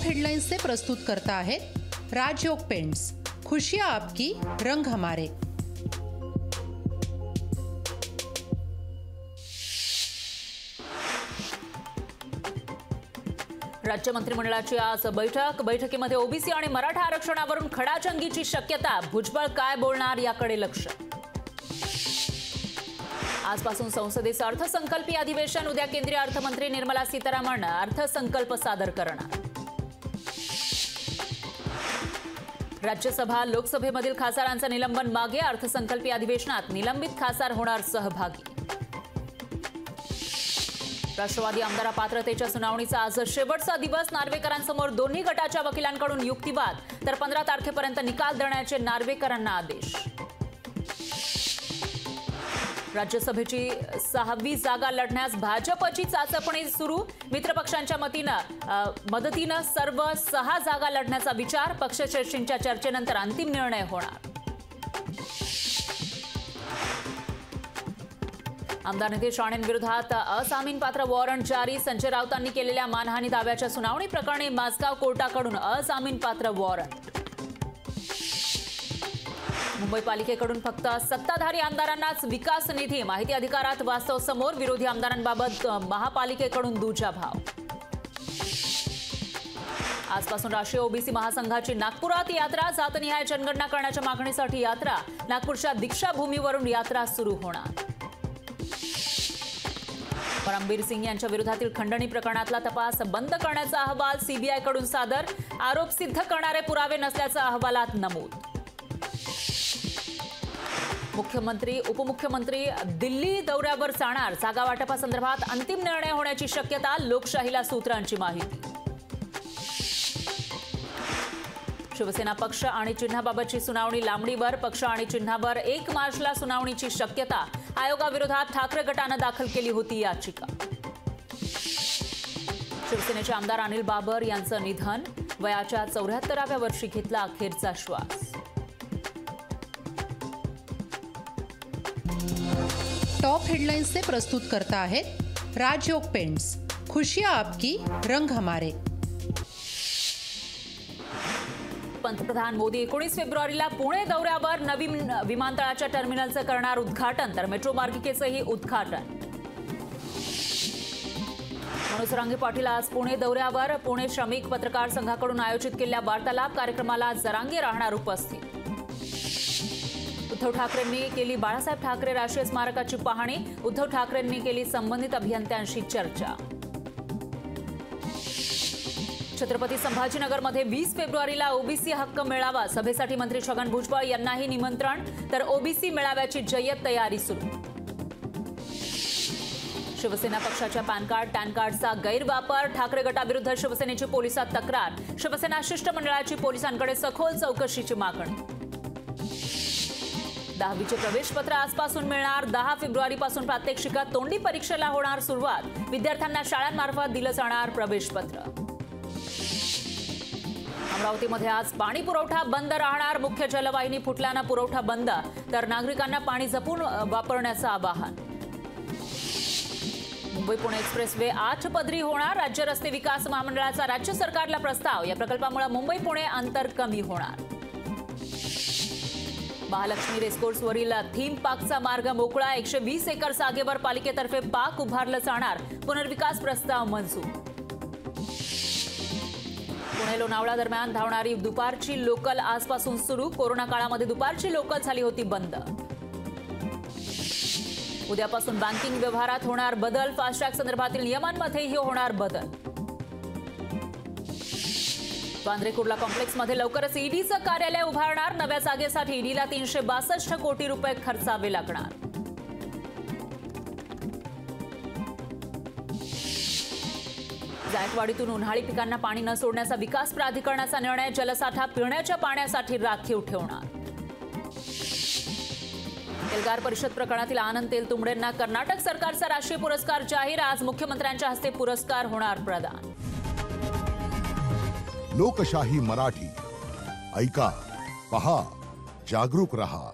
Top headlines से प्रस्तुत करता है राजयोग पेंट्स, खुशियां आपकी, रंग हमारे। राज्य मंत्रिमंडळाची आज बैठकीमध्ये ओबीसी आणि मराठा आरक्षणावरून खडाजंगीची शक्यता। भुजबळ काय बोलणार याकडे लक्ष। आजपासून संसदेचं अर्थसंकल्पीय अधिवेशन। उद्या केंद्रीय अर्थमंत्री निर्मला सीतारामन अर्थसंकल्प सादर करणार। राज्यसभा लोकसभेमधील खासदारांचं निलंबन मागे। अर्थसंकल्पीय अधिवेशनात निलंबित खासदार होणार सहभागी। राष्ट्रवादी आमदार पात्रतेच्या सुनावणीचा आज शेवटचा दिवस। नार्वेकरांसमोर दोन्ही गटाच्या वकिलांकडून युक्तिवाद, तर 15 तारखेपर्यंत निकाल देण्याचे नार्वेकरांना आदेश। राज्यसभेची 6वी जागा लढण्यास भाजपची चाचपणी सुरू। मित्रपक्षांच्या मदतीनं सर्व 6 जागा लढण्याचा विचार। पक्षश्रेष्ठींच्या चर्चेनंतर अंतिम निर्णय होणार। आमदार नितेश राणेंविरोधात अजामीनपात्र वॉरंट जारी। संजय राऊतांनी केलेल्या मानहानी दाव्याच्या सुनावणी प्रकरणी माझगाव कोर्टाकडून अजामीनपात्र वॉरंट। मुंबई पालिकेकडून फक्त सत्ताधारी आमदारांनाच विकास निधी। माहिती अधिकारात वास्तव समोर। विरोधी आमदारांबाबत महापालिकेकडून दुजाभाव। आजपासून राष्ट्रीय ओबीसी महासंघाची नागपुरात यात्रा। जातनिहाय जनगणना करण्याच्या मागणीसाठी यात्रा। नागपूरच्या दीक्षाभूमीवरून यात्रा सुरू होणार। परमबीर सिंग यांच्या विरोधातील खंडणी प्रकरणातला तपास बंद करण्याचा अहवाल सीबीआयकडून सादर। आरोप सिद्ध करणारे पुरावे नसल्याचं अहवालात नमूद। मुख्यमंत्री उपमुख्यमंत्री दिल्ली दौऱ्यावर जाणार। जागा वाटपासंदर्भात अंतिम निर्णय होण्याची शक्यता। लोकशाहीला सूत्रांची माहिती। शिवसेना पक्ष आणि चिन्हाबाबतची सुनावणी लांबणीवर। पक्ष आणि चिन्हावर 1 मार्चला सुनावणीची शक्यता। आयोगाविरोधात ठाकरे गटानं दाखल केली होती याचिका। शिवसेनेचे आमदार अनिल बाबर यांचं निधन। वयाच्या 74व्या वर्षी घेतला अखेरचा श्वास। टॉप हेडलाइन्स से प्रस्तुत करता है राजयोग पेंट्स, खुशियां आपकी, रंग हमारे। पंतप्रधान मोदी 19 फेब्रुवारीला पुणे दौऱ्यावर। नवीन विमानतळाच्या टर्मिनलचं करणार उद्घाटन, तर मेट्रो मार्गिकेचंही उद्घाटन। मनोज रांगे पाटील आज पुणे दौऱ्यावर। पुणे श्रमिक पत्रकार संघाकडून आयोजित केलेल्या वार्तालाप कार्यक्रमाला जरांगे राहणार उपस्थित। उद्धव ठाकरेंनी केली बाळासाहेब ठाकरे राष्ट्रीय स्मारकाची पाहणी। उद्धव ठाकरेंनी केली संबंधित अभियंत्यांशी चर्चा। छत्रपती संभाजीनगरमध्ये 20 फेब्रुवारीला ओबीसी हक्क मेळावा। सभेसाठी मंत्री छगन भुजबळ यांनाही निमंत्रण, तर ओबीसी मेळाव्याची जय्यत तयारी सुरू। शिवसेना पक्षाच्या पॅन कार्डचा गैरवापर। ठाकरे गटाविरुद्ध शिवसेनेची पोलिसात तक्रार। शिवसेना शिष्टमंडळाची पोलिसांकडे सखोल चौकशीची मागणी। 10वीचे प्रवेशपत्र आजपासून मिळणार। 10 फेब्रुवारीपासून प्रात्यक्षिकात तोंडी परीक्षेला होणार सुरुवात। विद्यार्थ्यांना शाळांमार्फत दिलं जाणार प्रवेशपत्र। अमरावतीमध्ये आज पाणी पुरवठा बंद राहणार। मुख्य जलवाहिनी फुटल्यानं पुरवठा बंद, तर नागरिकांना पाणी जपून वापरण्याचं आवाहन। मुंबई पुणे एक्सप्रेसवे 8 पदरी होणार। राज्य रस्ते विकास महामंडळाचा राज्य सरकारला प्रस्ताव। या प्रकल्पामुळे मुंबई पुणे अंतर कमी होणार। महालक्ष्मी रेसकोर्सवरील थीम पार्कचा मार्ग मोकळा। 120 एकर जागेवर पालिकेतर्फे पार्क उभारलं जाणार। पुनर्विकास प्रस्ताव मंजूर। पुणे लोणावळा दरम्यान धावणारी दुपारची लोकल आजपासून सुरू। कोरोना काळामध्ये दुपारची लोकल झाली होती बंद। उद्यापासून बँकिंग व्यवहारात होणार बदल। फास्टॅग संदर्भातील नियमांमध्येही होणार बदल। वांद्रे कुर्ला कॉम्प्लेक्समध्ये लवकरच ईडीचं कार्यालय उभारणार। नव्या जागेसाठी ईडीला 362 कोटी रुपये खर्चावे लागणार। जायकवाडीतून उन्हाळी पिकांना पाणी न सोडण्याचा विकास प्राधिकरणाचा निर्णय। जलसाठा पिण्याच्या पाण्यासाठी राखीव ठेवणार। एल्गार परिषद प्रकरणातील आनंद तेलतुंबडेंना कर्नाटक सरकारचा राष्ट्रीय पुरस्कार जाहीर। आज मुख्यमंत्र्यांच्या हस्ते पुरस्कार होणार प्रदान। लोकशाही मराठी, ऐका, पहा, जागरूक रहा।